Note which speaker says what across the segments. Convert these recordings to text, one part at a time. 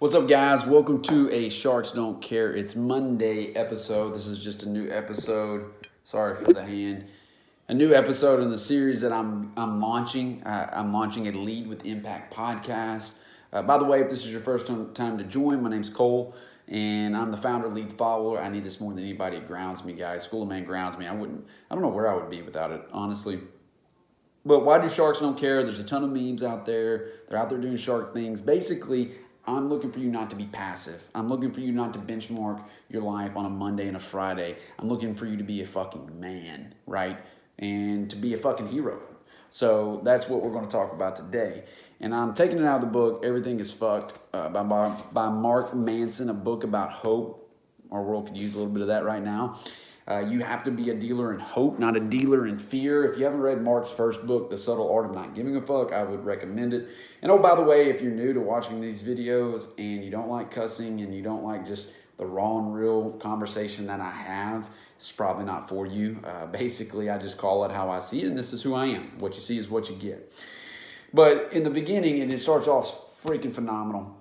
Speaker 1: What's up, guys? Welcome to a Sharks Don't Care. It's Monday episode. This is just a new episode. Sorry for the hand. A new episode in the series that I'm launching. I'm launching a Lead with Impact podcast. By the way, if this is your first time to join, my name's Cole, and I'm the founder, lead follower. I need this more than anybody. It grounds me, guys. School of Man grounds me. I don't know where I would be without it, honestly. But why do Sharks don't care? There's a ton of memes out there. They're out there doing shark things. Basically, I'm looking for you not to be passive. I'm looking for you not to benchmark your life on a Monday and a Friday. I'm looking for you to be a fucking man, right? And to be a fucking hero. So that's what we're going to talk about today. And I'm taking it out of the book, Everything is Fucked, by Mark Manson, a book about hope. Our world could use a little bit of that right now. You have to be a dealer in hope, not a dealer in fear. If you haven't read Mark's first book, The Subtle Art of Not Giving a Fuck, I would recommend it. And oh, by the way, if you're new to watching these videos and you don't like cussing and you don't like just the raw and real conversation that I have, it's probably not for you. Basically, I just call it how I see it, and this is who I am. What you see is what you get. But in the beginning, and it starts off freaking phenomenal.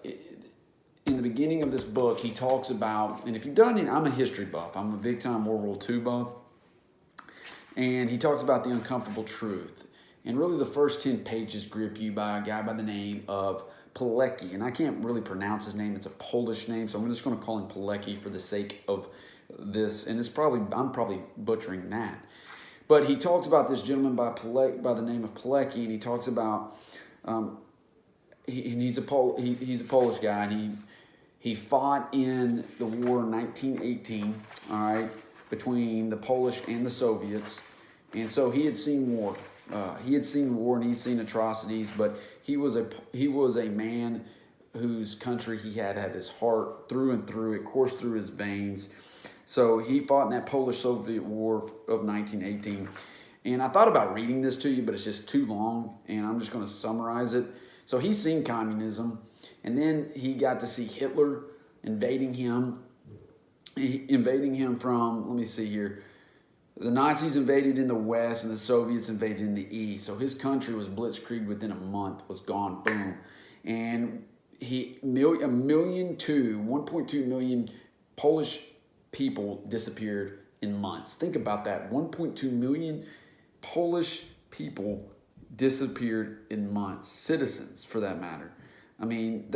Speaker 1: In the beginning of this book, he talks about, and if you've done it, I'm a history buff. I'm a big-time World War II buff. And he talks about the uncomfortable truth. And really the first 10 pages grip you by a guy by the name of Pilecki. And I can't really pronounce his name. It's a Polish name, so I'm just going to call him Pilecki for the sake of this. And I'm probably butchering that. But he talks about this gentleman by the name of Pilecki, and he talks about, he's a Polish guy, and he fought in the war in 1918, all right, between the Polish and the Soviets. And so he had seen war. He had seen war and he's seen atrocities, but he was a man whose country he had his heart through and through. It coursed through his veins. So he fought in that Polish-Soviet War of 1918. And I thought about reading this to you, but it's just too long, and I'm just going to summarize it. So he's seen communism. And then he got to see Hitler invading him from, let me see here, the Nazis invaded in the West and the Soviets invaded in the East. So his country was blitzkrieged within a month, was gone, boom. And 1.2 million Polish people disappeared in months. Think about that. 1.2 million Polish people disappeared in months. Citizens, for that matter. I mean,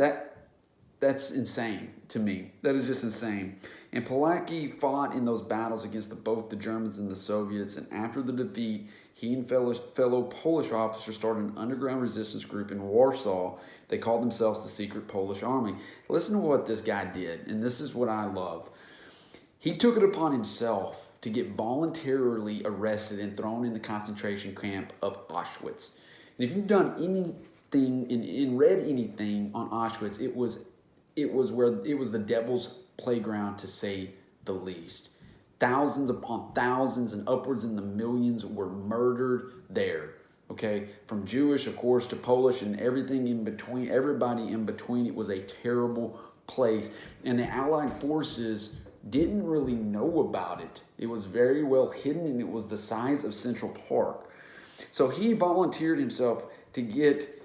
Speaker 1: that's insane to me. That is just insane. And Pilecki fought in those battles against both the Germans and the Soviets. And after the defeat, he and fellow Polish officers started an underground resistance group in Warsaw. They called themselves the Secret Polish Army. Listen to what this guy did, and this is what I love. He took it upon himself to get voluntarily arrested and thrown in the concentration camp of Auschwitz. And if you've done anything and read anything on Auschwitz, it was the devil's playground, to say the least. Thousands upon thousands and upwards in the millions were murdered there. Okay, from Jewish, of course, to Polish and everything in between, everybody in between. It was a terrible place, and the Allied forces didn't really know about it. It was very well hidden, and it was the size of Central Park. So he volunteered himself to get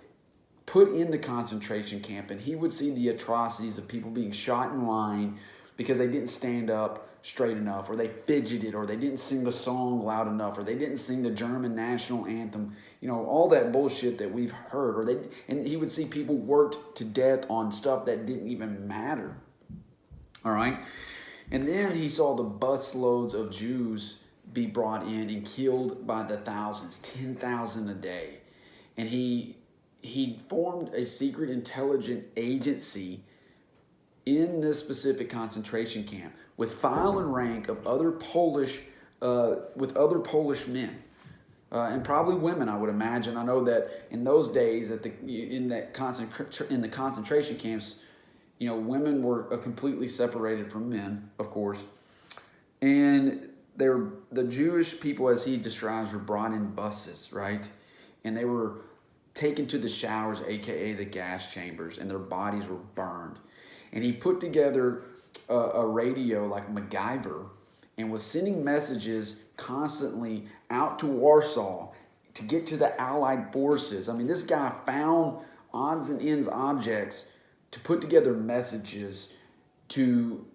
Speaker 1: put in the concentration camp, and he would see the atrocities of people being shot in line because they didn't stand up straight enough, or they fidgeted, or they didn't sing the song loud enough, or they didn't sing the German national anthem, all that bullshit that we've heard. And he would see people worked to death on stuff that didn't even matter. All right? And then he saw the busloads of Jews be brought in and killed by the thousands, 10,000 a day. And he formed a secret intelligence agency in this specific concentration camp with file and rank of other Polish men. And probably women, I would imagine. I know that in those days, in the concentration camps, women were completely separated from men, of course. And the Jewish people, as he describes, were brought in buses, right? And they were taken to the showers, aka the gas chambers, and their bodies were burned. And he put together a radio like MacGyver and was sending messages constantly out to Warsaw to get to the Allied forces. I mean, this guy found odds and ends objects to put together messages to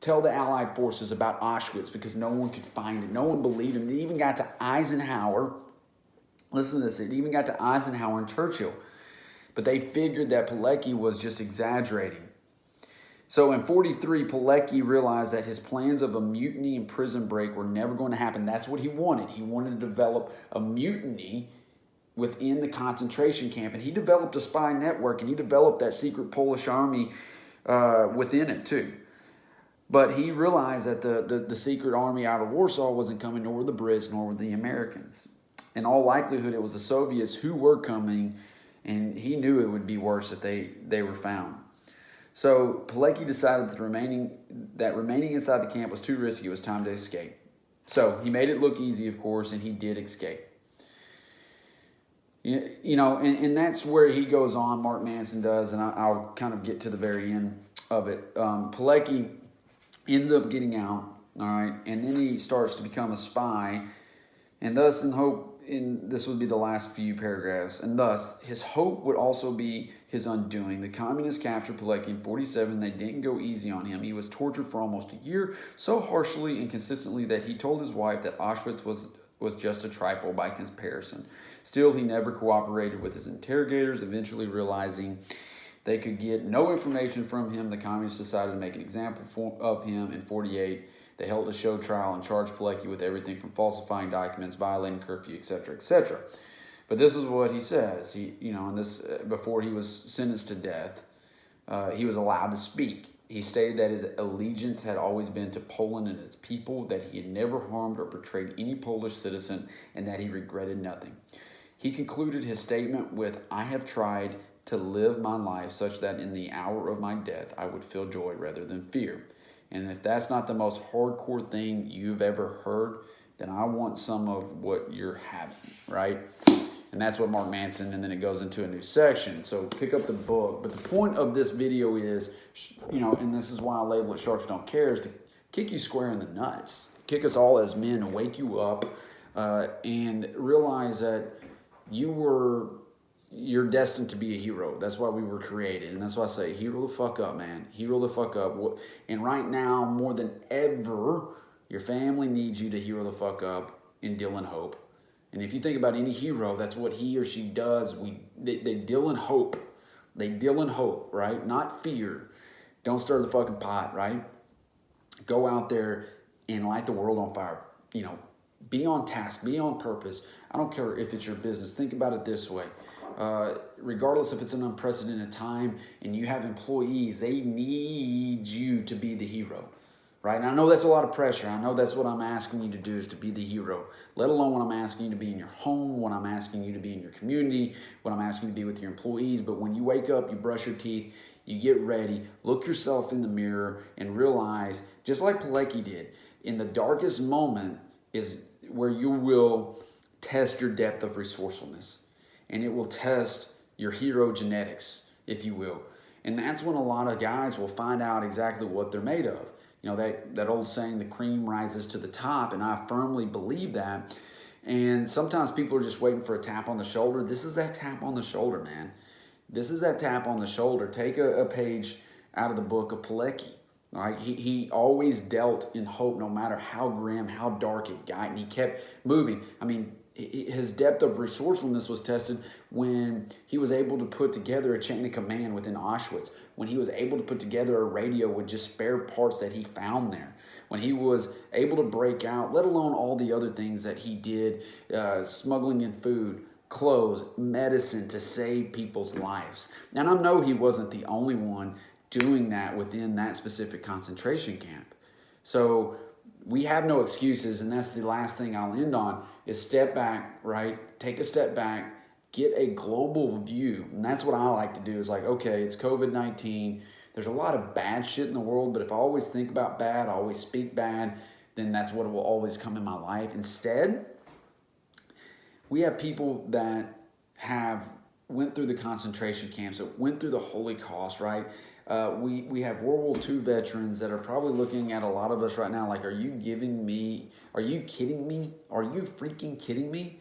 Speaker 1: tell the Allied forces about Auschwitz because no one could find it. No one believed him. It even got to Eisenhower. Listen to this. It even got to Eisenhower and Churchill. But they figured that Pilecki was just exaggerating. So in 1943, Pilecki realized that his plans of a mutiny and prison break were never going to happen. That's what he wanted. He wanted to develop a mutiny within the concentration camp. And he developed a spy network, and he developed that secret Polish army within it too. But he realized that the secret army out of Warsaw wasn't coming, nor were the Brits, nor were the Americans. In all likelihood, it was the Soviets who were coming, and he knew it would be worse if they were found. So Pilecki decided that remaining inside the camp was too risky. It was time to escape. So he made it look easy, of course, and he did escape. You know, and that's where he goes on, Mark Manson does, and I'll kind of get to the very end of it. Pilecki ends up getting out, all right, and then he starts to become a spy, and thus this would be the last few paragraphs, and thus his hope would also be his undoing. The communists captured Pilecki in 1947. They didn't go easy on him. He was tortured for almost a year, so harshly and consistently that he told his wife that Auschwitz was just a trifle by comparison. Still, he never cooperated with his interrogators, eventually realizing they could get no information from him. The communists decided to make an example of him in 1948. They held a show trial and charged Pilecki with everything from falsifying documents, violating curfew, etc., etc. But this is what he says. Before he was sentenced to death, he was allowed to speak. He stated that his allegiance had always been to Poland and its people, that he had never harmed or betrayed any Polish citizen, and that he regretted nothing. He concluded his statement with, "I have tried to live my life such that in the hour of my death I would feel joy rather than fear. And if that's not the most hardcore thing you've ever heard, then I want some of what you're having," right? And that's what Mark Manson, and then it goes into a new section. So pick up the book. But the point of this video is, and this is why I label it Sharks Don't Care, is to kick you square in the nuts. Kick us all as men and wake you up and realize that you're destined to be a hero. That's why we were created. And that's why I say, hero the fuck up, man. Hero the fuck up. And right now, more than ever, your family needs you to hero the fuck up and deal in hope. And if you think about any hero, that's what he or she does. They deal in hope. They deal in hope, right? Not fear. Don't stir the fucking pot, right? Go out there and light the world on fire. Be on task. Be on purpose. I don't care if it's your business. Think about it this way. Regardless if it's an unprecedented time and you have employees, they need you to be the hero, right? And I know that's a lot of pressure. I know that's what I'm asking you to do, is to be the hero, let alone when I'm asking you to be in your home, when I'm asking you to be in your community, when I'm asking you to be with your employees. But when you wake up, you brush your teeth, you get ready, look yourself in the mirror and realize, just like Pilecki did, in the darkest moment is where you will test your depth of resourcefulness. And it will test your hero genetics, if you will. And that's when a lot of guys will find out exactly what they're made of. That old saying, the cream rises to the top, and I firmly believe that. And sometimes people are just waiting for a tap on the shoulder. This is that tap on the shoulder, man. This is that tap on the shoulder. Take a page out of the book of Pilecki. All right? He always dealt in hope, no matter how grim, how dark it got, and he kept moving. I mean, his depth of resourcefulness was tested when he was able to put together a chain of command within Auschwitz, when he was able to put together a radio with just spare parts that he found there, when he was able to break out, let alone all the other things that he did, smuggling in food, clothes, medicine to save people's lives. And I know he wasn't the only one doing that within that specific concentration camp. So we have no excuses, and that's the last thing I'll end on, is step back, right? Take a step back, get a global view. And that's what I like to do, is like, okay, it's COVID-19. There's a lot of bad shit in the world, but if I always think about bad, I always speak bad, then that's what will always come in my life. Instead, we have people that went through the concentration camps, that went through the Holocaust, right? We have World War II veterans that are probably looking at a lot of us right now like, are you kidding me? Are you freaking kidding me?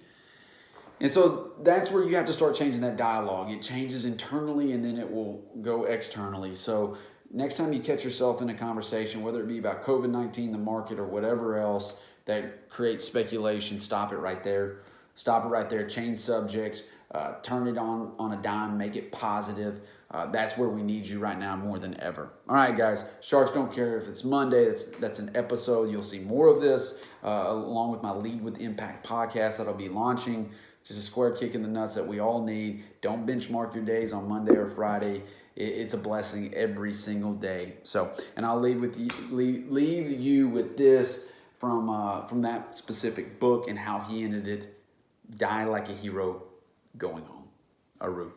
Speaker 1: And so that's where you have to start changing that dialogue. It changes internally and then it will go externally. So next time you catch yourself in a conversation, whether it be about COVID-19, the market, or whatever else that creates speculation, stop it right there. Stop it right there. Change subjects. Turn it on a dime. Make it positive. That's where we need you right now more than ever. All right, guys. Sharks don't care if it's Monday. That's an episode. You'll see more of this along with my Lead with Impact podcast that'll be launching. Just a square kick in the nuts that we all need. Don't benchmark your days on Monday or Friday. It's a blessing every single day. So, and I'll leave you with this from that specific book and how he ended it. Die like a hero, going home. Aru.